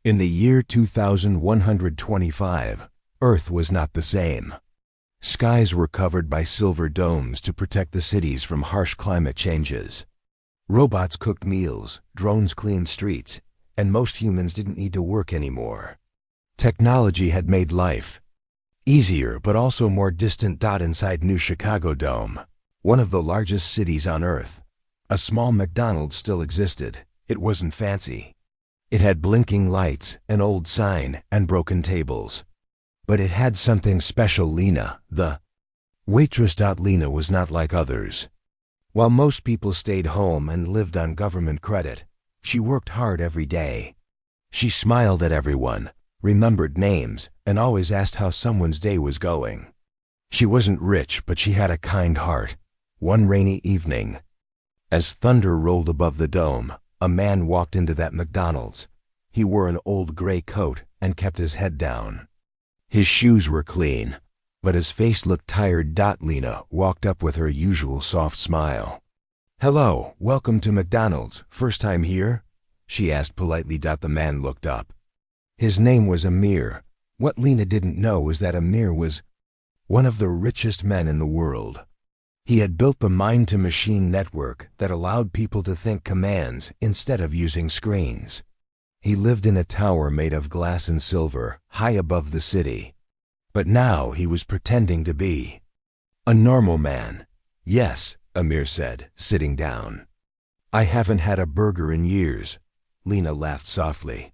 In the year 2125, Earth was not the same. Skies were covered by silver domes to protect the cities from harsh climate changes. Robots cooked meals, drones cleaned streets, and most humans didn't need to work anymore. Technology had made life easier but also more distant. Inside New Chicago Dome, one of the largest cities on Earth, a small McDonald's still existed. It wasn't fancy. It had blinking lights, an old sign, and broken tables. But it had something special. Lena, the waitress. Lena was not like others. While most people stayed home and lived on government credit, she worked hard every day. She smiled at everyone, remembered names, and always asked how someone's day was going. She wasn't rich, but she had a kind heart. One rainy evening, as thunder rolled above the dome, a man walked into that McDonald's. He wore an old gray coat and kept his head down. His shoes were clean, but his face looked tired. Lena walked up with her usual soft smile. "Hello, welcome to McDonald's. First time here?" she asked politely. The man looked up. His name was Amir. What Lena didn't know was that Amir was one of the richest men in the world. He had built the mind-to-machine network that allowed people to think commands instead of using screens. He lived in a tower made of glass and silver, high above the city. But now he was pretending to be a normal man. "Yes," Amir said, sitting down. "I haven't had a burger in years." Lena laughed softly.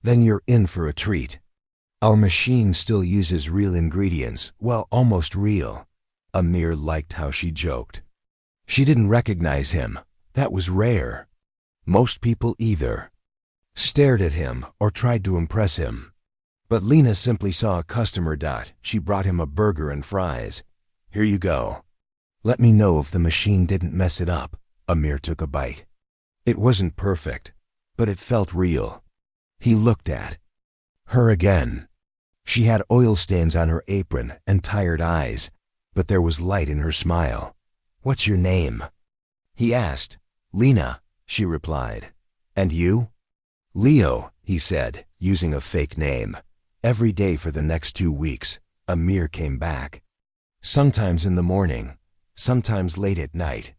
"Then you're in for a treat. Our machine still uses real ingredients, well, almost real." Amir liked how she joked. She didn't recognize him. That was rare. Most people either stared at him or tried to impress him. But Lena simply saw a customer. She brought him a burger and fries. "Here you go. Let me know if the machine didn't mess it up." Amir took a bite. It wasn't perfect, but it felt real. He looked at her again. She had oil stains on her apron and tired eyes, but there was light in her smile. "What's your name?" he asked. "Lena," she replied. "And you?" "Leo," he said, using a fake name. Every day for the next 2 weeks, Amir came back. Sometimes in the morning, sometimes late at night.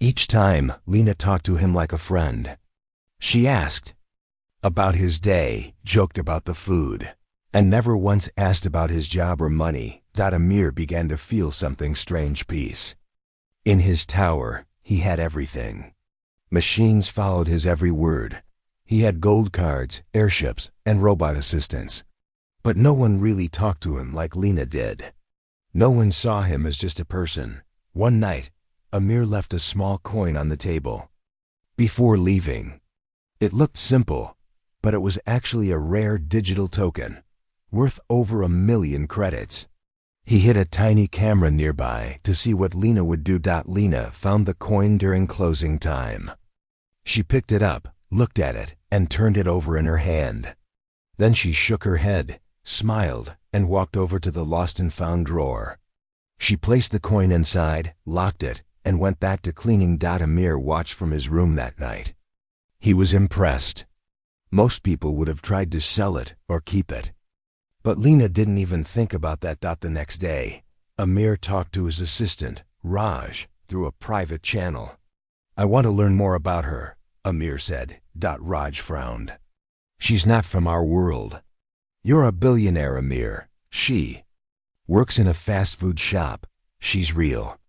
Each time, Lena talked to him like a friend. She asked about his day, joked about the food, and never once asked about his job or money. Amir began to feel something strange. Peace. In his tower, he had everything. Machines followed his every word. He had gold cards, airships, and robot assistants. But no one really talked to him like Lena did. No one saw him as just a person. One night, Amir left a small coin on the table. Before leaving, it looked simple, but it was actually a rare digital token, worth over 1 million credits. He hid a tiny camera nearby to see what Lena would do. Lena found the coin during closing time. She picked it up, looked at it, and turned it over in her hand. Then she shook her head, smiled, and walked over to the lost and found drawer. She placed the coin inside, locked it, and went back to cleaning. Amir watched from his room that night. He was impressed. Most people would have tried to sell it or keep it. But Lena didn't even think about that. The next day, Amir talked to his assistant, Raj, through a private channel. "I want to learn more about her," Amir said. Raj frowned. "She's not from our world." "You're a billionaire, Amir. She works in a fast food shop. She's real."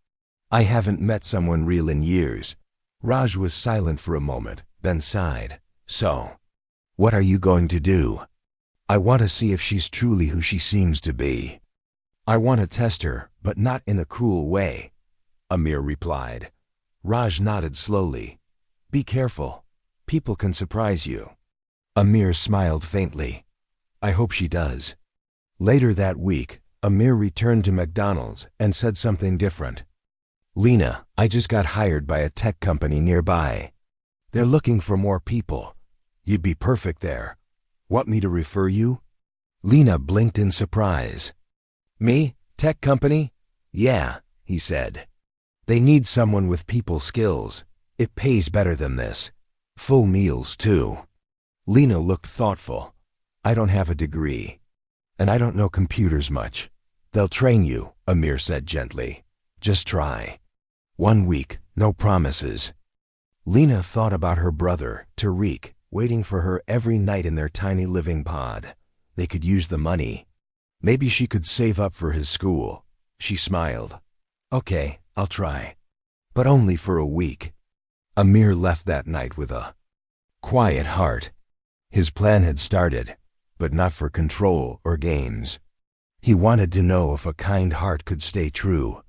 "I haven't met someone real in years." Raj was silent for a moment, then sighed. "So, what are you going to do?" "I want to see if she's truly who she seems to be. I want to test her, but not in a cruel way," Amir replied. Raj nodded slowly. "Be careful. People can surprise you." Amir smiled faintly. "I hope she does." Later that week, Amir returned to McDonald's and said something different. "Lena, I just got hired by a tech company nearby. They're looking for more people. You'd be perfect there. Want me to refer you?" Lena blinked in surprise. "Me? Tech company?" "Yeah," he said. "They need someone with people skills. It pays better than this. Full meals, too." Lena looked thoughtful. I don't have a degree. And I don't know computers much. They'll train you, Amir said gently. Just try. 1 week, no promises. Lena thought about her brother, Tariq, waiting for her every night in their tiny living pod. They could use the money. Maybe she could save up for his school. She smiled. Okay, I'll try. But only for a week. Amir left that night with a quiet heart. His plan had started, but not for control or games. He wanted to know if a kind heart could stay true,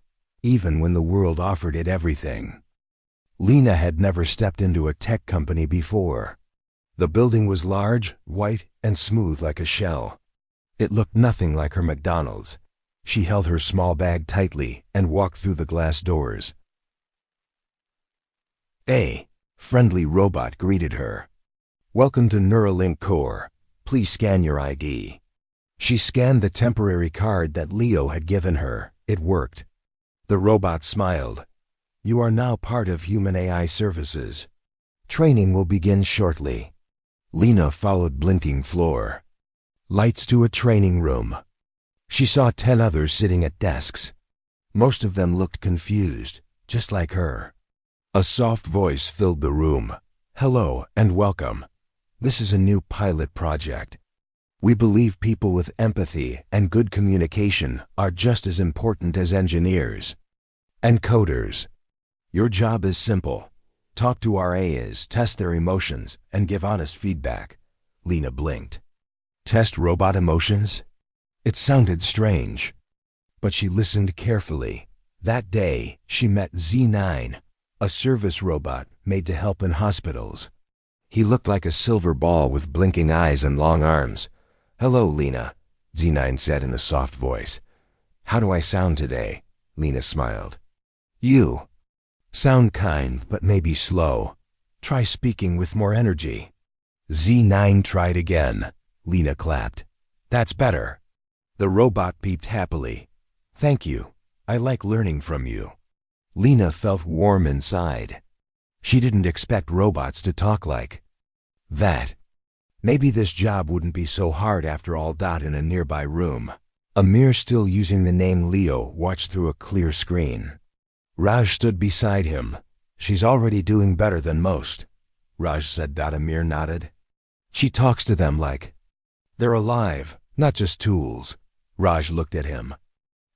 even when the world offered it everything. Lena had never stepped into a tech company before. The building was large, white, and smooth like a shell. It looked nothing like her McDonald's. She held her small bag tightly and walked through the glass doors. A friendly robot greeted her. Welcome to Neuralink Core. Please scan your ID. She scanned the temporary card that Leo had given her. It worked. The robot smiled. You are now part of Human AI Services. Training will begin shortly. Lena followed blinking floor. Lights to a training room. She saw 10 others sitting at desks. Most of them looked confused, just like her. A soft voice filled the room. Hello and welcome. This is a new pilot project. We believe people with empathy and good communication are just as important as engineers and coders. Your job is simple. Talk to our AIs, test their emotions, and give honest feedback. Lena blinked. Test robot emotions? It sounded strange. But she listened carefully. That day, she met Z9, a service robot made to help in hospitals. He looked like a silver ball with blinking eyes and long arms. Hello, Lena, Z9 said in a soft voice. How do I sound today? Lena smiled. You sound kind, but maybe slow. Try speaking with more energy. Z9 tried again. Lena clapped. That's better. The robot beeped happily. Thank you. I like learning from you. Lena felt warm inside. She didn't expect robots to talk like that. Maybe this job wouldn't be so hard after all. In a nearby room, Amir, still using the name Leo, watched through a clear screen. Raj stood beside him. She's already doing better than most, Raj said. Amir nodded. She talks to them like they're alive, not just tools. Raj looked at him.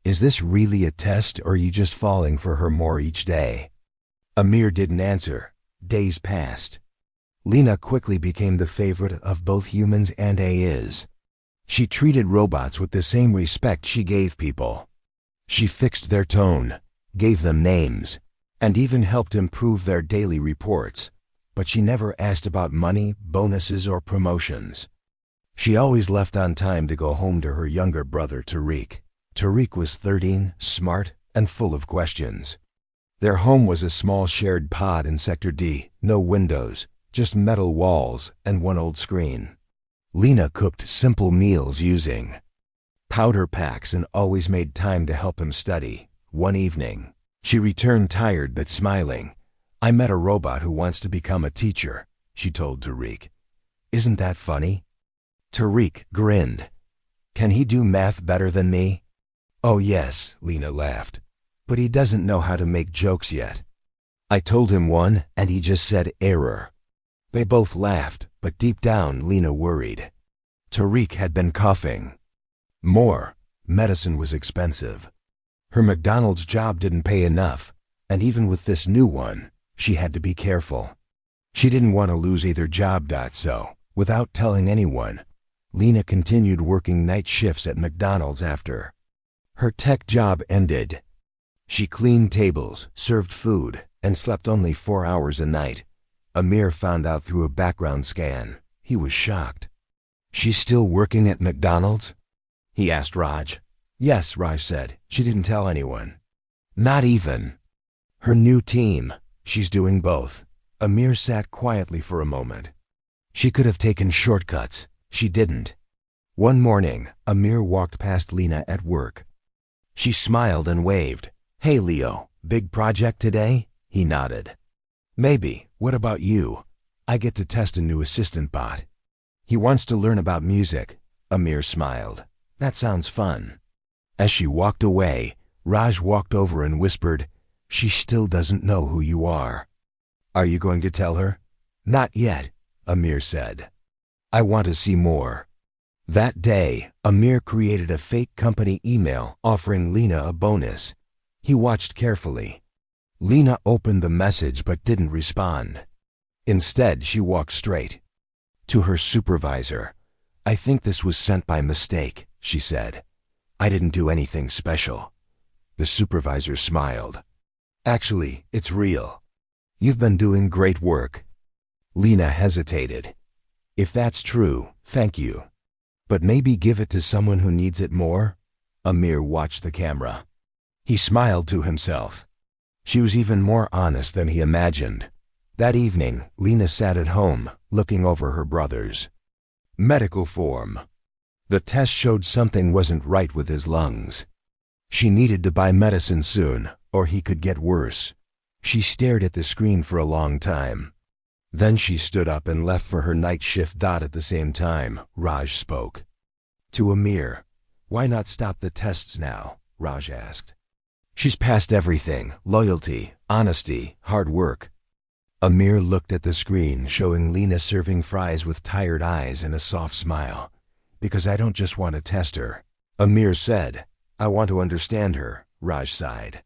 Is this really a test, or are you just falling for her more each day? Amir didn't answer. Days passed. Lena quickly became the favorite of both humans and AIs. She treated robots with the same respect she gave people. She fixed their tone, gave them names, and even helped improve their daily reports. But she never asked about money, bonuses, or promotions. She always left on time to go home to her younger brother, Tariq. Tariq was 13, smart, and full of questions. Their home was a small shared pod in Sector D, no windows, just metal walls and one old screen. Lena cooked simple meals using powder packs and always made time to help him study. One evening, she returned tired but smiling. I met a robot who wants to become a teacher, she told Tariq. Isn't that funny? Tariq grinned. Can he do math better than me? Oh yes, Lena laughed. But he doesn't know how to make jokes yet. I told him one, and he just said error. They both laughed, but deep down Lena worried. Tariq had been coughing. More. Medicine was expensive. Her McDonald's job didn't pay enough, and even with this new one, she had to be careful. She didn't want to lose either job. So, without telling anyone, Lena continued working night shifts at McDonald's after her tech job ended. She cleaned tables, served food, and slept only 4 hours a night. Amir found out through a background scan. He was shocked. She's still working at McDonald's? He asked Raj. Yes, Raj said. She didn't tell anyone. Not even her new team. She's doing both. Amir sat quietly for a moment. She could have taken shortcuts. She didn't. One morning, Amir walked past Lena at work. She smiled and waved. Hey Leo, big project today? He nodded. Maybe. What about you? I get to test a new assistant bot. He wants to learn about music. Amir smiled. That sounds fun. As she walked away, Raj walked over and whispered, she still doesn't know who you are. Are you going to tell her? Not yet, Amir said. I want to see more. That day, Amir created a fake company email offering Lena a bonus. He watched carefully. Lena opened the message but didn't respond. Instead, she walked straight to her supervisor. I think this was sent by mistake, she said. I didn't do anything special. The supervisor smiled. Actually, it's real. You've been doing great work. Lena hesitated. If that's true, thank you. But maybe give it to someone who needs it more? Amir watched the camera. He smiled to himself. She was even more honest than he imagined. That evening, Lena sat at home, looking over her brothers. Medical form. The test showed something wasn't right with his lungs. She needed to buy medicine soon, or he could get worse. She stared at the screen for a long time. Then she stood up and left for her night shift. At the same time, Raj spoke. To Amir, why not stop the tests now? Raj asked. She's passed everything: loyalty, honesty, hard work. Amir looked at the screen, showing Lena serving fries with tired eyes and a soft smile. Because I don't just want to test her, Amir said. I want to understand her, Raj sighed.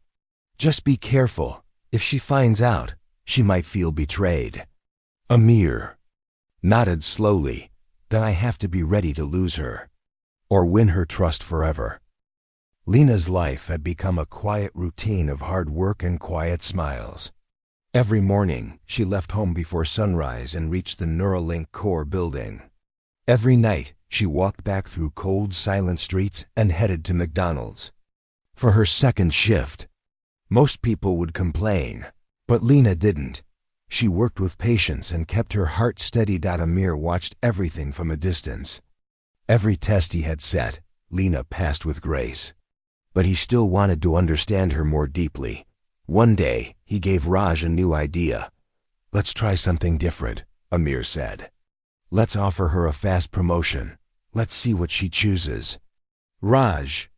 Just be careful. If she finds out, she might feel betrayed. Amir nodded slowly. Then I have to be ready to lose her, or win her trust forever. Lena's life had become a quiet routine of hard work and quiet smiles. Every morning, she left home before sunrise and reached the Neuralink core building. Every night, she walked back through cold, silent streets and headed to McDonald's for her second shift. Most people would complain, but Lena didn't. She worked with patience and kept her heart steady. Amir watched everything from a distance. Every test he had set, Lena passed with grace. But he still wanted to understand her more deeply. One day, he gave Raj a new idea. Let's try something different, Amir said. Let's offer her a fast promotion. Let's see what she chooses. Raj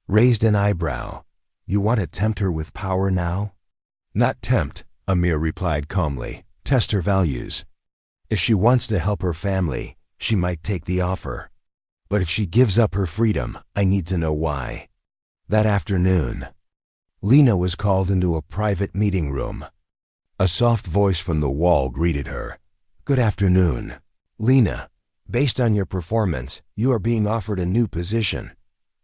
raised an eyebrow. You want to tempt her with power now? Not tempt, Amir replied calmly. Test her values. If she wants to help her family, she might take the offer. But if she gives up her freedom, I need to know why. That afternoon, Lena was called into a private meeting room. A soft voice from the wall greeted her. Good afternoon, Lena. Based on your performance, you are being offered a new position.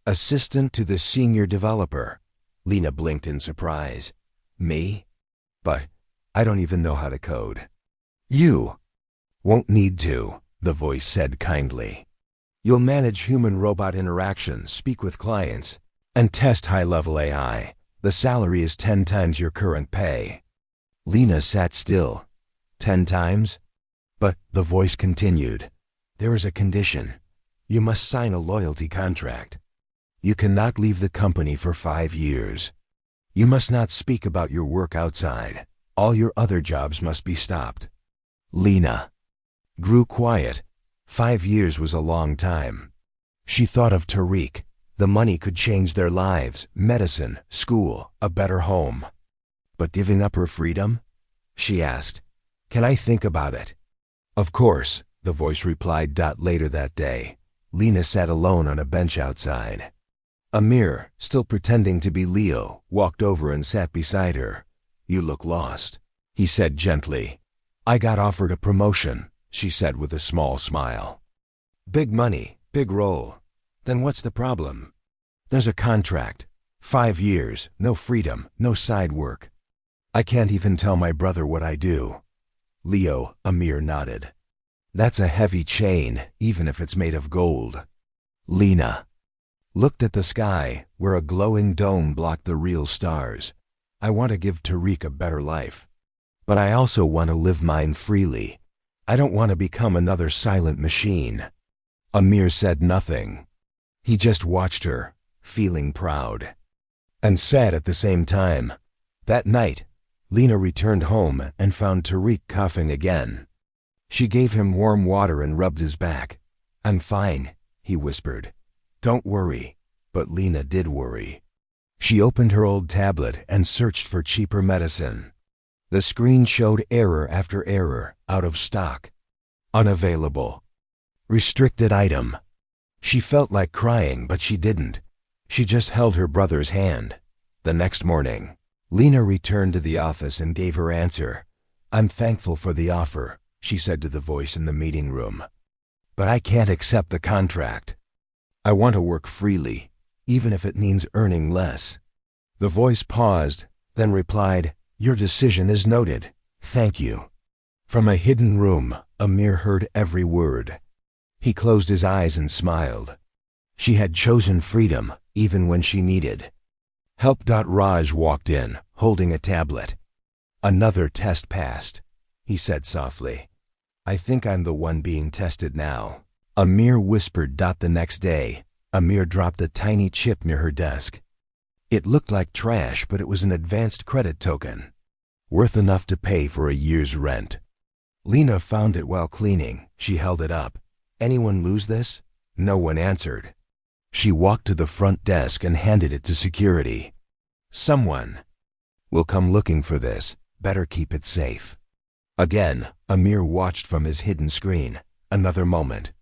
Assistant to the senior developer. Lena blinked in surprise. Me? But I don't even know how to code. You won't need to, the voice said kindly. You'll manage human-robot interactions, speak with clients, and test high-level AI. The salary is 10 times your current pay. Lena sat still. 10 times? But the voice continued. There is a condition. You must sign a loyalty contract. You cannot leave the company for 5 years. You must not speak about your work outside. All your other jobs must be stopped. Lena grew quiet. 5 years was a long time. She thought of Tariq. The money could change their lives, medicine, school, a better home. But giving up her freedom? She asked. Can I think about it? Of course, the voice replied. Later that day, Lena sat alone on a bench outside. Amir, still pretending to be Leo, walked over and sat beside her. You look lost, he said gently. I got offered a promotion, she said with a small smile. Big money, big role. Then what's the problem? There's a contract. 5 years, no freedom, no side work. I can't even tell my brother what I do. Leo, Amir nodded. That's a heavy chain, even if it's made of gold. Lena looked at the sky, where a glowing dome blocked the real stars. I want to give Tariq a better life. But I also want to live mine freely. I don't want to become another silent machine. Amir said nothing. He just watched her, feeling proud, and sad at the same time. That night, Lena returned home and found Tariq coughing again. She gave him warm water and rubbed his back. "I'm fine," he whispered. "Don't worry." But Lena did worry. She opened her old tablet and searched for cheaper medicine. The screen showed error after error, out of stock, unavailable, restricted item. She felt like crying, but she didn't. She just held her brother's hand. The next morning, Lena returned to the office and gave her answer. "I'm thankful for the offer," she said to the voice in the meeting room. "But I can't accept the contract. I want to work freely, even if it means earning less." The voice paused, then replied, "Your decision is noted. Thank you." From a hidden room, Amir heard every word. He closed his eyes and smiled. She had chosen freedom, even when she needed. Help. Raj walked in, holding a tablet. "Another test passed," he said softly. "I think I'm the one being tested now." Amir whispered. The next day, Amir dropped a tiny chip near her desk. It looked like trash, but it was an advanced credit token, worth enough to pay for a year's rent. Lena found it while cleaning. She held it up. "Anyone lose this?" No one answered. She walked to the front desk and handed it to security. "Someone will come looking for this. Better keep it safe." Again, Amir watched from his hidden screen. Another moment.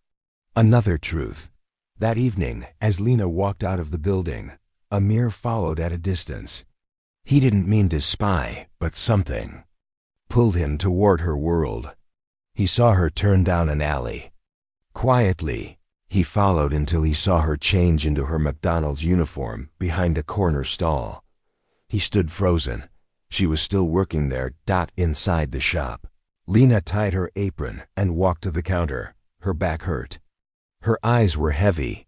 Another truth. That evening, as Lena walked out of the building, Amir followed at a distance. He didn't mean to spy, but something pulled him toward her world. He saw her turn down an alley. Quietly, he followed until he saw her change into her McDonald's uniform behind a corner stall. He stood frozen. She was still working there. Inside the shop, Lena tied her apron and walked to the counter. Her back hurt. Her eyes were heavy.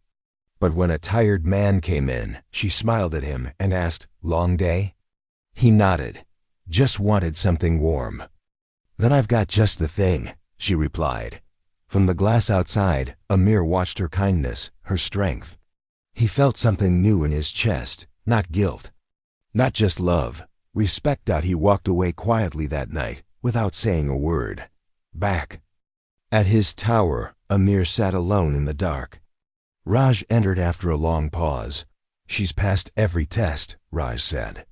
But when a tired man came in, she smiled at him and asked, "Long day?" He nodded. "Just wanted something warm." "Then I've got just the thing," she replied. From the glass outside, Amir watched her kindness, her strength. He felt something new in his chest, not guilt, not just love, respect. He walked away quietly that night, without saying a word. Back at his tower, Amir sat alone in the dark. Raj entered after a long pause. "She's passed every test," Raj said.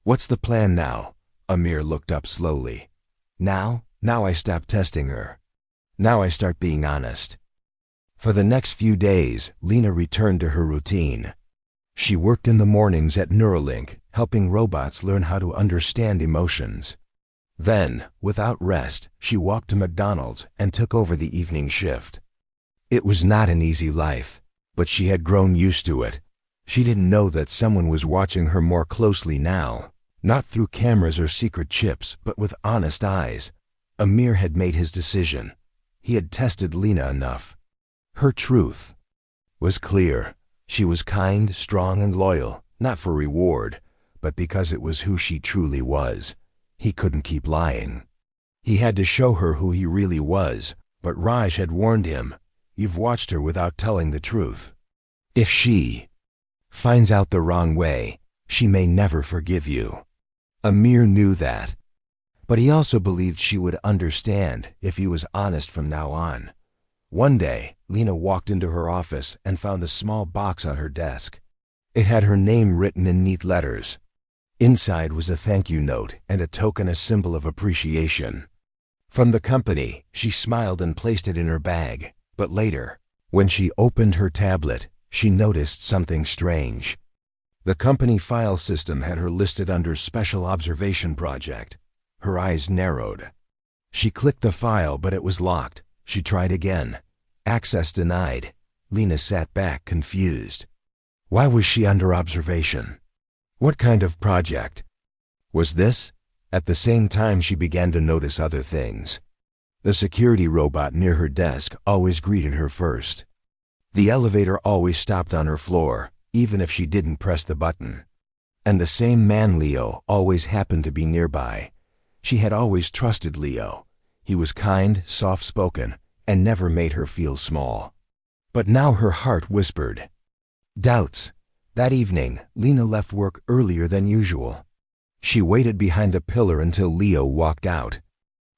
"What's the plan now?" Amir looked up slowly. Now I stop testing her. Now I start being honest." For the next few days, Lena returned to her routine. She worked in the mornings at Neuralink, helping robots learn how to understand emotions. Then, without rest, she walked to McDonald's and took over the evening shift. It was not an easy life, but she had grown used to it. She didn't know that someone was watching her more closely now, not through cameras or secret chips, but with honest eyes. Amir had made his decision. He had tested Lena enough. Her truth was clear. She was kind, strong, and loyal, not for reward, but because it was who she truly was. He couldn't keep lying. He had to show her who he really was, but Raj had warned him, "You've watched her without telling the truth. If she finds out the wrong way, she may never forgive you." Amir knew that, but he also believed she would understand if he was honest from now on. One day, Lena walked into her office and found a small box on her desk. It had her name written in neat letters. Inside was a thank you note and a token, a symbol of appreciation. From the company, she smiled and placed it in her bag. But later, when she opened her tablet, she noticed something strange. The company file system had her listed under Special Observation Project. Her eyes narrowed. She clicked the file, but it was locked. She tried again. Access denied. Lena sat back, confused. Why was she under observation? What kind of project was this? At the same time, she began to notice other things. The security robot near her desk always greeted her first. The elevator always stopped on her floor, even if she didn't press the button. And the same man, Leo, always happened to be nearby. She had always trusted Leo. He was kind, soft-spoken, and never made her feel small. But now her heart whispered doubts. That evening, Lena left work earlier than usual. She waited behind a pillar until Leo walked out.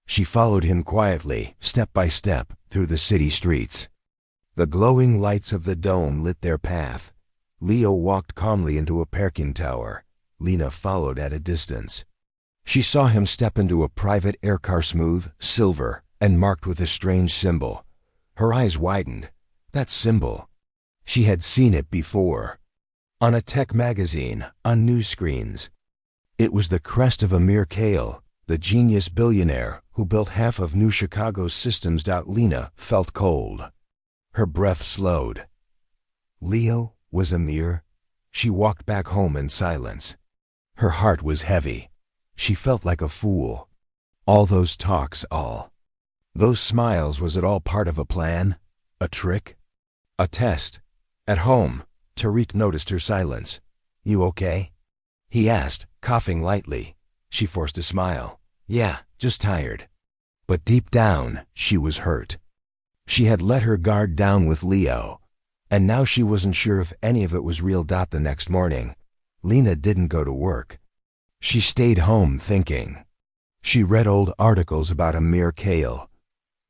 She followed him quietly, step by step, through the city streets. The glowing lights of the dome lit their path. Leo walked calmly into a parking tower. Lena followed at a distance. She saw him step into a private aircar, smooth, silver, and marked with a strange symbol. Her eyes widened. That symbol. She had seen it before. On a tech magazine, on news screens. It was the crest of Amir Kale, the genius billionaire who built half of New Chicago's systems. Lena felt cold. Her breath slowed. Leo was Amir. She walked back home in silence. Her heart was heavy. She felt like a fool. All those talks, all those smiles, was it all part of a plan? A trick? A test? At home, Tariq noticed her silence. "You okay?" he asked, coughing lightly. She forced a smile. "Yeah, just tired." But deep down, she was hurt. She had let her guard down with Leo, and now she wasn't sure if any of it was real. The next morning, Lena didn't go to work. She stayed home thinking. She read old articles about Amir Kale,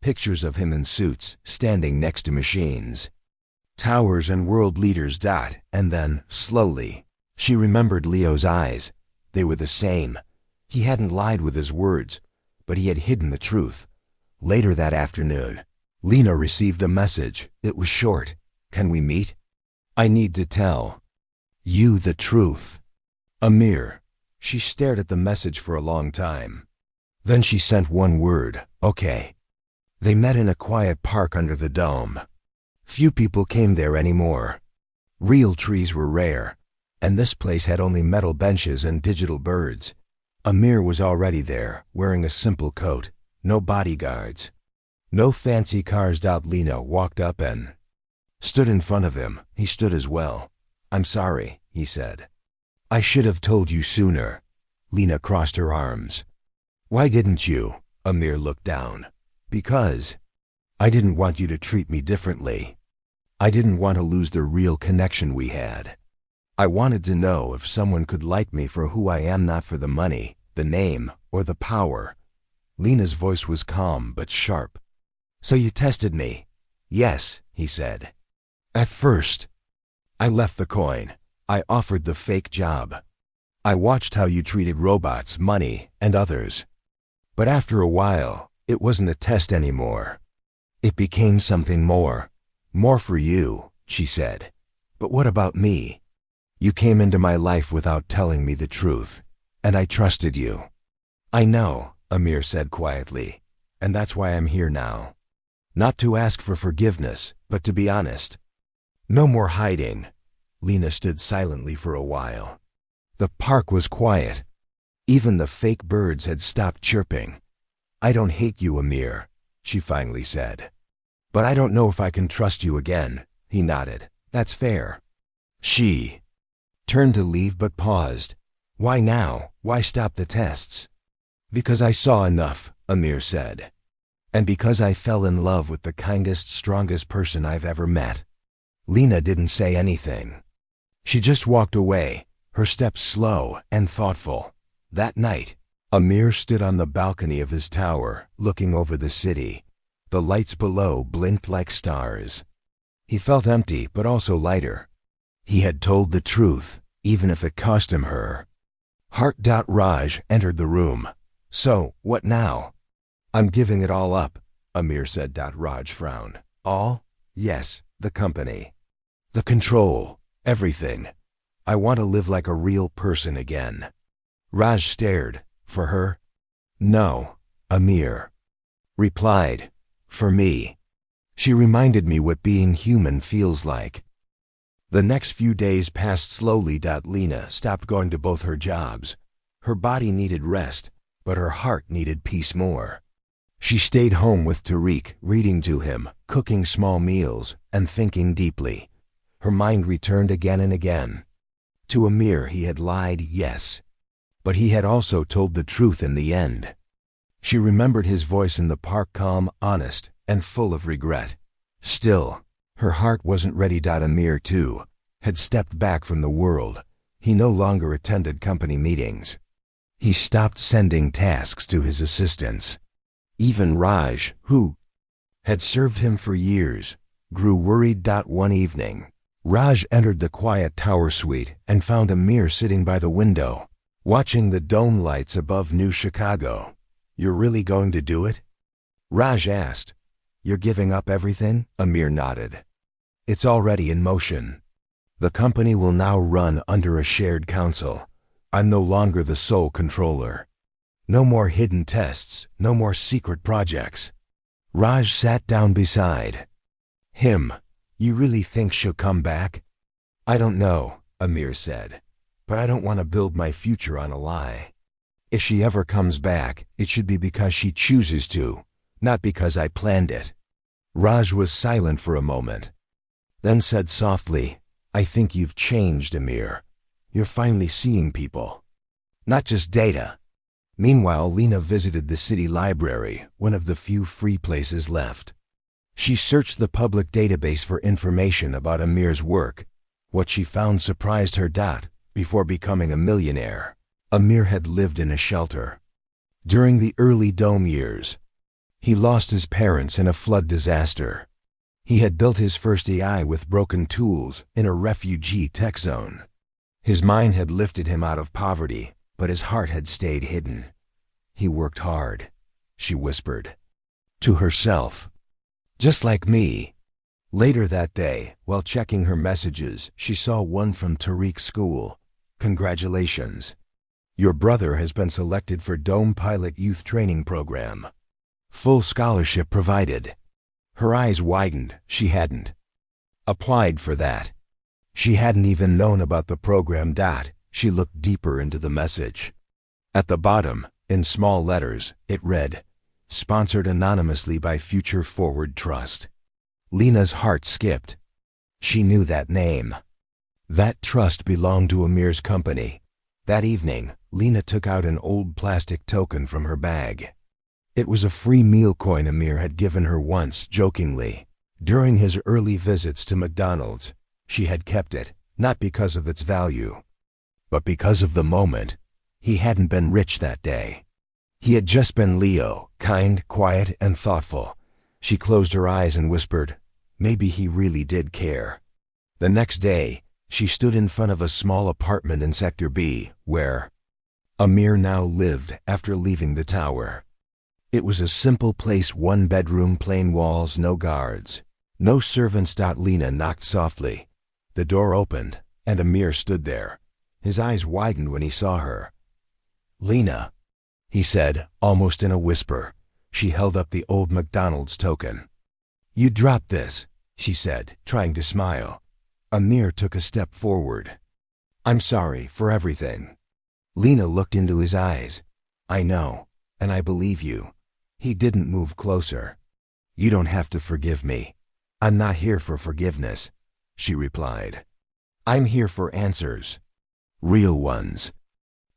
pictures of him in suits, standing next to machines, towers and world leaders. And then, slowly, she remembered Leo's eyes. They were the same. He hadn't lied with his words, but he had hidden the truth. Later that afternoon, Lena received a message. It was short. "Can we meet? I need to tell you the truth. Amir." She stared at the message for a long time. Then she sent one word, "Okay." They met in a quiet park under the dome. Few people came there anymore. Real trees were rare, and this place had only metal benches and digital birds. Amir was already there, wearing a simple coat. No bodyguards. No fancy cars. Lena walked up and stood in front of him. He stood as well. "I'm sorry," he said. "I should have told you sooner." Lena crossed her arms. "Why didn't you?" Amir looked down. "Because I didn't want you to treat me differently. I didn't want to lose the real connection we had. I wanted to know if someone could like me for who I am, not for the money, the name, or the power." Lena's voice was calm but sharp. "So you tested me?" "Yes," he said. "At first, I left the coin. I offered the fake job. I watched how you treated robots, money, and others. But after a while, it wasn't a test anymore. It became something more. More for you," she said. "But what about me? You came into my life without telling me the truth, and I trusted you." "I know," Amir said quietly, "and that's why I'm here now. Not to ask for forgiveness, but to be honest. No more hiding." Lena stood silently for a while. The park was quiet. Even the fake birds had stopped chirping. "I don't hate you, Amir," she finally said. "But I don't know if I can trust you again." He nodded. "That's fair." She turned to leave but paused. "Why now? Why stop the tests?" "Because I saw enough," Amir said. "And because I fell in love with the kindest, strongest person I've ever met." Lena didn't say anything. She just walked away, her steps slow and thoughtful. That night, Amir stood on the balcony of his tower, looking over the city. The lights below blinked like stars. He felt empty but also lighter. He had told the truth, even if it cost him her. Heart. Raj entered the room. "So, what now?" "I'm giving it all up," Amir said. Raj frowned. "All?" "Yes, the company. The control. Everything. I want to live like a real person again." Raj stared. "For her?" "No," Amir replied. "For me. She reminded me what being human feels like." The next few days passed slowly. Lena stopped going to both her jobs. Her body needed rest, but her heart needed peace more. She stayed home with Tariq, reading to him, cooking small meals, and thinking deeply. Her mind returned again and again. To Amir he had lied, yes, but he had also told the truth in the end. She remembered his voice in the park, calm, honest, and full of regret. Still, her heart wasn't ready. Amir, too, had stepped back from the world. He no longer attended company meetings. He stopped sending tasks to his assistants. Even Raj, who had served him for years, grew worried. One evening, Raj entered the quiet tower suite and found Amir sitting by the window, watching the dome lights above New Chicago. "You're really going to do it?" Raj asked. "You're giving up everything?" Amir nodded. "It's already in motion. The company will now run under a shared council. I'm no longer the sole controller. No more hidden tests, no more secret projects." Raj sat down beside him. "You really think she'll come back?" "I don't know," Amir said, "but I don't want to build my future on a lie. If she ever comes back, it should be because she chooses to, not because I planned it." Raj was silent for a moment, then said softly, "I think you've changed, Amir. You're finally seeing people, not just data." Meanwhile, Lena visited the city library, one of the few free places left. She searched the public database for information about Amir's work. What she found surprised her. Before becoming a millionaire, Amir had lived in a shelter. During the early dome years, he lost his parents in a flood disaster. He had built his first AI with broken tools in a refugee tech zone. His mind had lifted him out of poverty, but his heart had stayed hidden. "He worked hard," she whispered to herself. "Just like me." Later that day, while checking her messages, she saw one from Tariq's school. "Congratulations. Your brother has been selected for Dome Pilot Youth Training Program. Full scholarship provided." Her eyes widened. She hadn't applied for that. She hadn't even known about the program. She looked deeper into the message. At the bottom, in small letters, it read, "Sponsored anonymously by Future Forward Trust." Lena's heart skipped. She knew that name. That trust belonged to Amir's company. That evening, Lena took out an old plastic token from her bag. It was a free meal coin Amir had given her once, jokingly. During his early visits to McDonald's, she had kept it, not because of its value, but because of the moment. He hadn't been rich that day. He had just been Leo, kind, quiet, and thoughtful. She closed her eyes and whispered, maybe he really did care. The next day, she stood in front of a small apartment in Sector B, where Amir now lived after leaving the tower. It was a simple place, one bedroom, plain walls, no guards, no servants. Lena knocked softly. The door opened, and Amir stood there. His eyes widened when he saw her. "Lena," he said, almost in a whisper. She held up the old McDonald's token. "You dropped this," she said, trying to smile. Amir took a step forward. "I'm sorry for everything." Lena looked into his eyes. "I know, and I believe you." He didn't move closer. "You don't have to forgive me. I'm not here for forgiveness," she replied. "I'm here for answers. Real ones.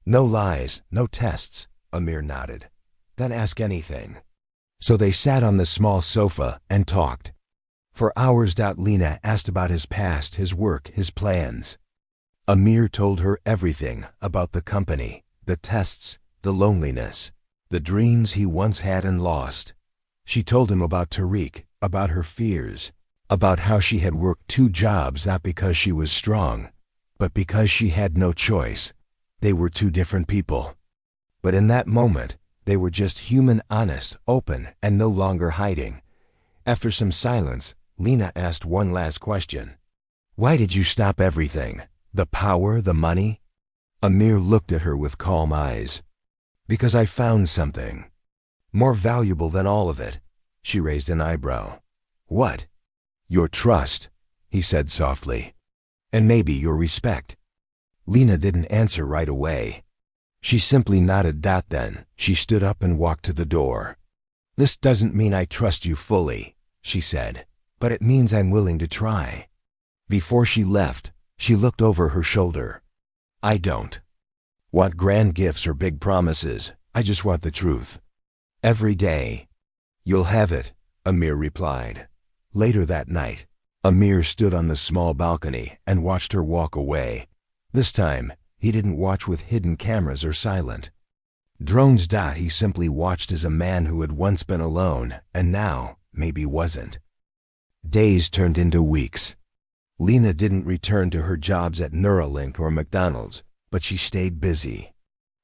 No lies, no tests." Amir nodded. "Then ask anything." So they sat on the small sofa and talked. For hours. Lena asked about his past, his work, his plans. Amir told her everything about the company, the tests, the loneliness, the dreams he once had and lost. She told him about Tariq, about her fears, about how she had worked 2 jobs not because she was strong, but because she had no choice. They were 2 different people. But in that moment, they were just human, honest, open, and no longer hiding. After some silence, Lena asked one last question. "Why did you stop everything? The power, the money?" Amir looked at her with calm eyes. "Because I found something more valuable than all of it." She raised an eyebrow. "What?" "Your trust," he said softly. "And maybe your respect." Lena didn't answer right away. She simply nodded. Then she stood up and walked to the door. "This doesn't mean I trust you fully," she said, "but it means I'm willing to try." Before she left, she looked over her shoulder. "I don't want grand gifts or big promises. I just want the truth. Every day." "You'll have it," Amir replied. Later that night, Amir stood on the small balcony and watched her walk away. This time, he didn't watch with hidden cameras or silent. Drones. He simply watched as a man who had once been alone and now maybe wasn't. Days turned into weeks. Lena didn't return to her jobs at Neuralink or McDonald's, but she stayed busy.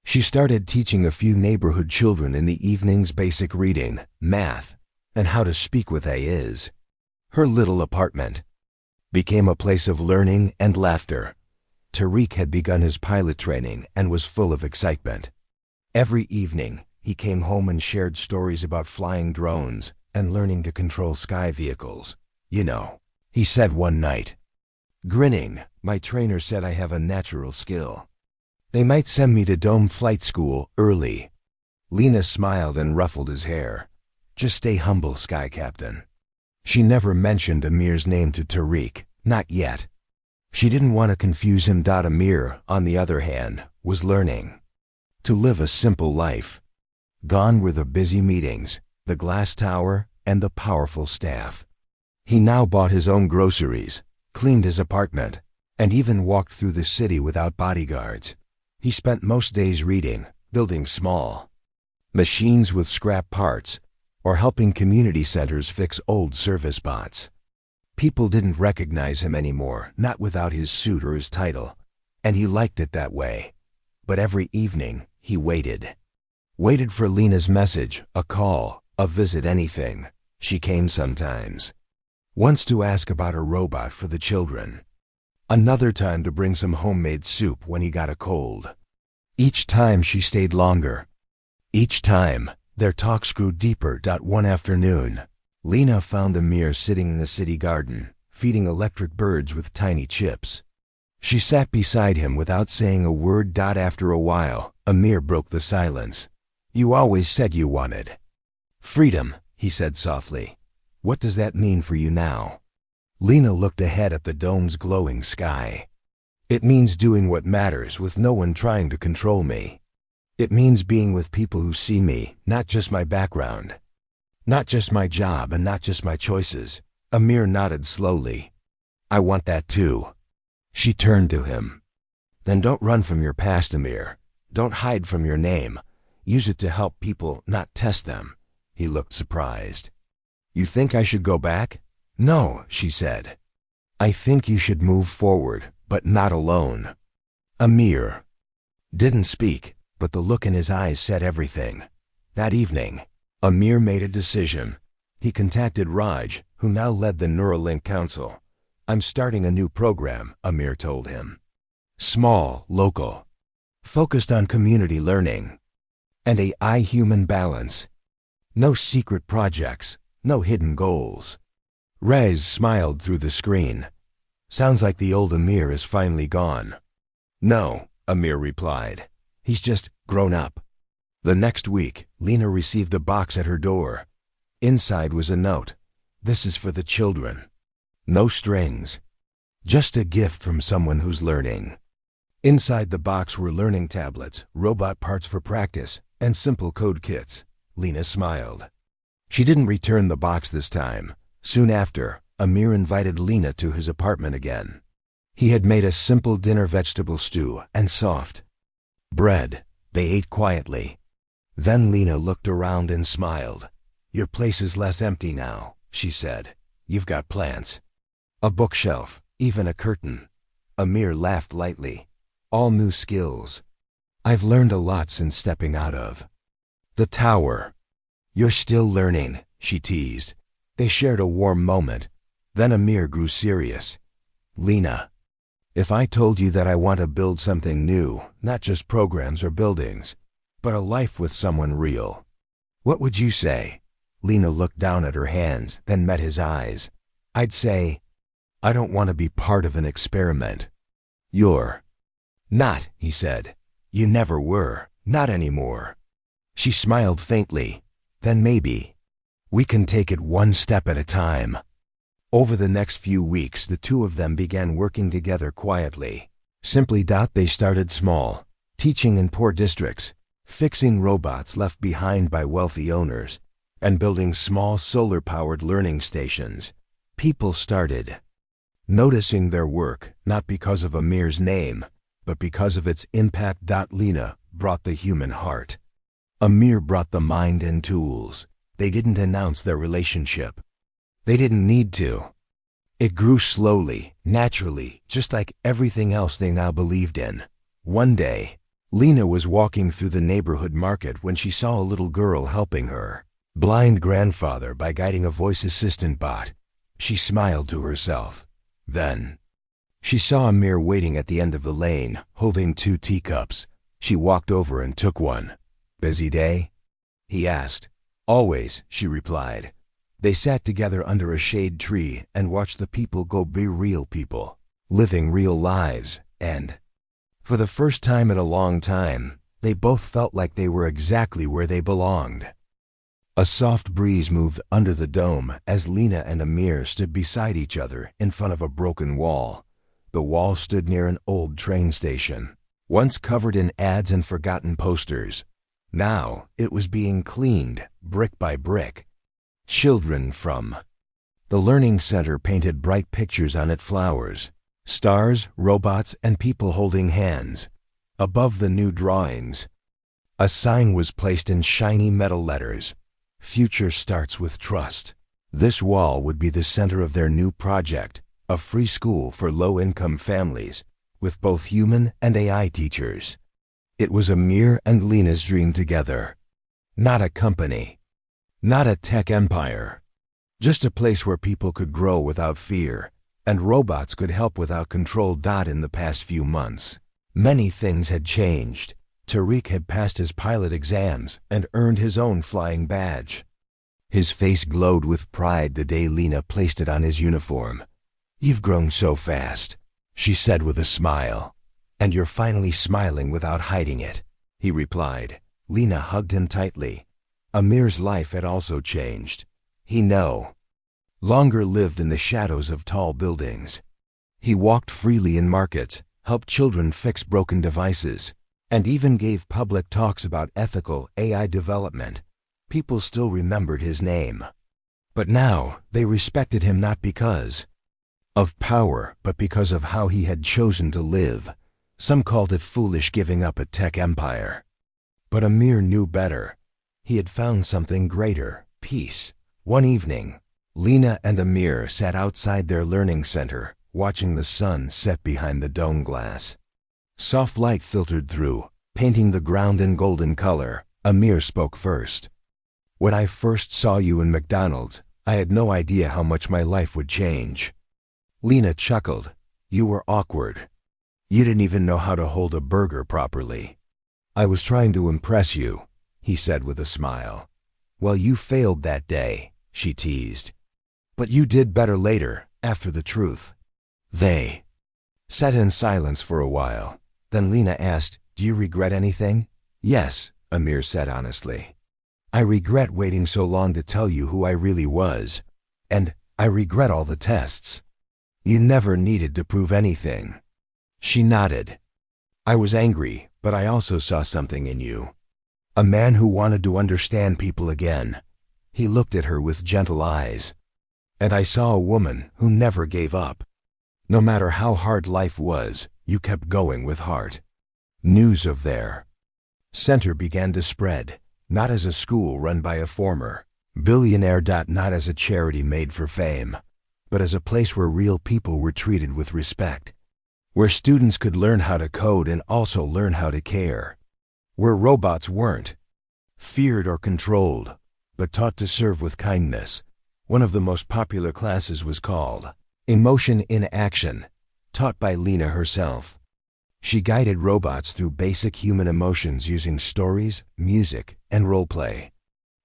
She started teaching a few neighborhood children in the evenings basic reading, math, and how to speak with AIs. Her little apartment became a place of learning and laughter. Tariq had begun his pilot training and was full of excitement. Every evening, he came home and shared stories about flying drones and learning to control sky vehicles. "You know," he said one night, grinning, "my trainer said I have a natural skill. They might send me to dome flight school early." Lena smiled and ruffled his hair. "Just stay humble, Sky Captain." She never mentioned Amir's name to Tariq, not yet. She didn't want to confuse him. Amir, on the other hand, was learning to live a simple life. Gone were the busy meetings, the glass tower, and the powerful staff. He now bought his own groceries, cleaned his apartment, and even walked through the city without bodyguards. He spent most days reading, building small machines with scrap parts, or helping community centers fix old service bots. People didn't recognize him anymore, not without his suit or his title, and he liked it that way. But every evening, he waited for Lena's message, a call, a visit, anything. She came sometimes. Once to ask about a robot for the children. Another time to bring some homemade soup when he got a cold. Each time she stayed longer. Each time, their talks grew deeper. One afternoon, Lena found Amir sitting in the city garden, feeding electric birds with tiny chips. She sat beside him without saying a word. After a while, Amir broke the silence. "You always said you wanted freedom," he said softly. "What does that mean for you now?" Lena looked ahead at the dome's glowing sky. "It means doing what matters with no one trying to control me. It means being with people who see me, not just my background. Not just my job and not just my choices." Amir nodded slowly. "I want that too." She turned to him. "Then don't run from your past, Amir. Don't hide from your name. Use it to help people, not test them." He looked surprised. "You think I should go back?" "No," she said. "I think you should move forward, but not alone." Amir didn't speak, but the look in his eyes said everything. That evening, Amir made a decision. He contacted Raj, who now led the Neuralink Council. "I'm starting a new program," Amir told him. "Small, local, focused on community learning and AI-human balance. No secret projects, no hidden goals." Rez smiled through the screen. "Sounds like the old Amir is finally gone." "No," Amir replied. "He's just grown up." The next week, Lena received a box at her door. Inside was a note. "This is for the children." No strings. Just a gift from someone who's learning. Inside the box were learning tablets, robot parts for practice, and simple code kits. Lena smiled. She didn't return the box this time. Soon after, Amir invited Lena to his apartment again. He had made a simple dinner, vegetable stew and soft bread. They ate quietly. Then Lena looked around and smiled. "Your place is less empty now," she said. "You've got plants. A bookshelf, even a curtain." Amir laughed lightly. "All new skills. I've learned a lot since stepping out of the tower." "You're still learning," she teased. They shared a warm moment. Then Amir grew serious. "Lena, if I told you that I want to build something new, not just programs or buildings, but a life with someone real, what would you say?" Lena looked down at her hands, then met his eyes. "I'd say, I don't want to be part of an experiment." "You're not," he said. "You never were, not anymore." She smiled faintly. "Then maybe we can take it one step at a time." Over the next few weeks, the two of them began working together quietly. Simply. They started small, teaching in poor districts, fixing robots left behind by wealthy owners, and building small solar-powered learning stations. People started noticing their work, not because of Amir's name, but because of its impact. Lena brought the human heart Amir brought the mind and tools. They didn't announce their relationship. They didn't need to. It grew slowly, naturally, just like everything else they now believed in. One day, Lena was walking through the neighborhood market when she saw a little girl helping her blind grandfather by guiding a voice assistant bot. She smiled to herself. Then, she saw Amir waiting at the end of the lane, holding 2 teacups. She walked over and took one. "Busy day?" he asked. "Always," she replied. They sat together under a shade tree and watched the people go be real people, living real lives, and, for the first time in a long time, they both felt like they were exactly where they belonged. A soft breeze moved under the dome as Lena and Amir stood beside each other in front of a broken wall. The wall stood near an old train station, once covered in ads and forgotten posters. Now it was being cleaned, brick by brick. Children from the Learning Center painted bright pictures on it: flowers, stars, robots, and people holding hands. Above the new drawings, a sign was placed in shiny metal letters: "Future starts with trust." This wall would be the center of their new project, a free school for low-income families, with both human and AI teachers. It was Amir and Lena's dream together. Not a company. Not a tech empire. Just a place where people could grow without fear, and robots could help without control. In the past few months, many things had changed. Tariq had passed his pilot exams and earned his own flying badge. His face glowed with pride the day Lena placed it on his uniform. "You've grown so fast," she said with a smile. "And you're finally smiling without hiding it," he replied. Lena hugged him tightly. Amir's life had also changed. He no longer lived in the shadows of tall buildings. He walked freely in markets, helped children fix broken devices, and even gave public talks about ethical AI development. People still remembered his name. But now they respected him not because of power, but because of how he had chosen to live. Some called it foolish giving up a tech empire. But Amir knew better. He had found something greater: peace. One evening, Lena and Amir sat outside their learning center, watching the sun set behind the dome glass. Soft light filtered through, painting the ground in golden color. Amir spoke first. "When I first saw you in McDonald's, I had no idea how much my life would change." Lena chuckled. "You were awkward. You didn't even know how to hold a burger properly." "I was trying to impress you," he said with a smile. "Well, you failed that day," she teased. "But you did better later, after the truth." They sat in silence for a while. Then Lena asked, "Do you regret anything?" "Yes," Amir said honestly. "I regret waiting so long to tell you who I really was. And I regret all the tests. You never needed to prove anything." She nodded. "I was angry, but I also saw something in you. A man who wanted to understand people again." He looked at her with gentle eyes. "And I saw a woman who never gave up. No matter how hard life was, you kept going with heart." News of their center began to spread, not as a school run by a former billionaire, not as a charity made for fame, but as a place where real people were treated with respect, where students could learn how to code and also learn how to care, where robots weren't feared or controlled, but taught to serve with kindness. One of the most popular classes was called Emotion in Action, taught by Lena herself. She guided robots through basic human emotions using stories, music, and role-play.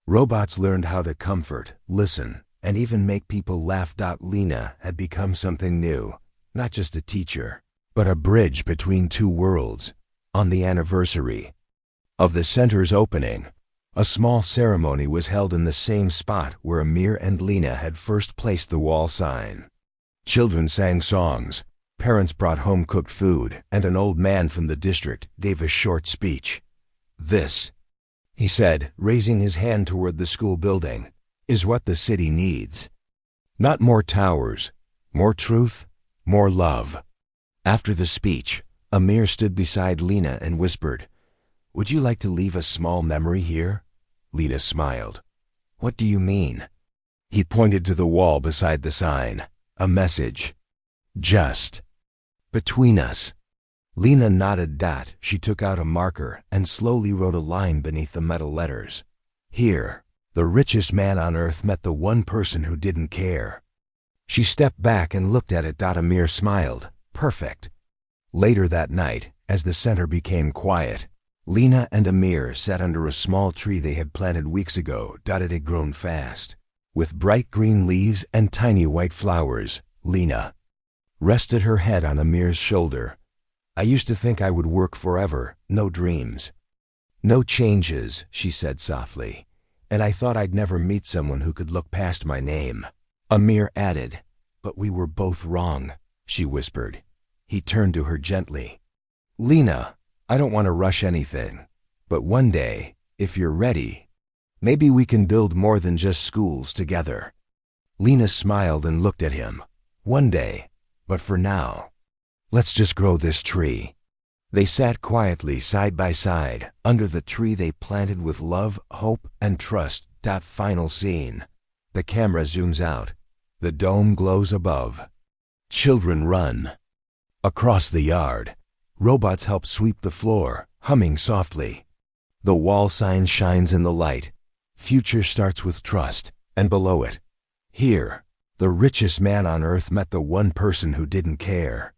Robots learned how to comfort, listen, and even make people laugh. Lena had become something new, not just a teacher, but a bridge between two worlds. On the anniversary of the center's opening, a small ceremony was held in the same spot where Amir and Lena had first placed the wall sign. Children sang songs, parents brought home-cooked food, and an old man from the district gave a short speech. "This," he said, raising his hand toward the school building, "is what the city needs. Not more towers, more truth, more love." After the speech, Amir stood beside Lena and whispered, Would you like to leave a small memory here? Lena smiled. What do you mean? He pointed to the wall beside the sign. A message. Just. Between us. Lena nodded. She took out a marker and slowly wrote a line beneath the metal letters. Here, the richest man on earth met the one person who didn't care. She stepped back and looked at it. Amir smiled. Perfect. Later that night, as the center became quiet, Lena and Amir sat under a small tree they had planted weeks ago. It had grown fast, with bright green leaves and tiny white flowers. Lena rested her head on Amir's shoulder. I used to think I would work forever, no dreams, no changes, she said softly, and I thought I'd never meet someone who could look past my name. Amir added, but we were both wrong, she whispered. He turned to her gently. Lena, I don't want to rush anything, but one day, if you're ready, maybe we can build more than just schools together. Lena smiled and looked at him. One day, but for now, let's just grow this tree. They sat quietly side by side under the tree they planted with love, hope, and trust. Final scene. The camera zooms out. The dome glows above. Children run. Across the yard, robots help sweep the floor, humming softly. The wall sign shines in the light. Future starts with trust, and below it, here, the richest man on earth met the one person who didn't care.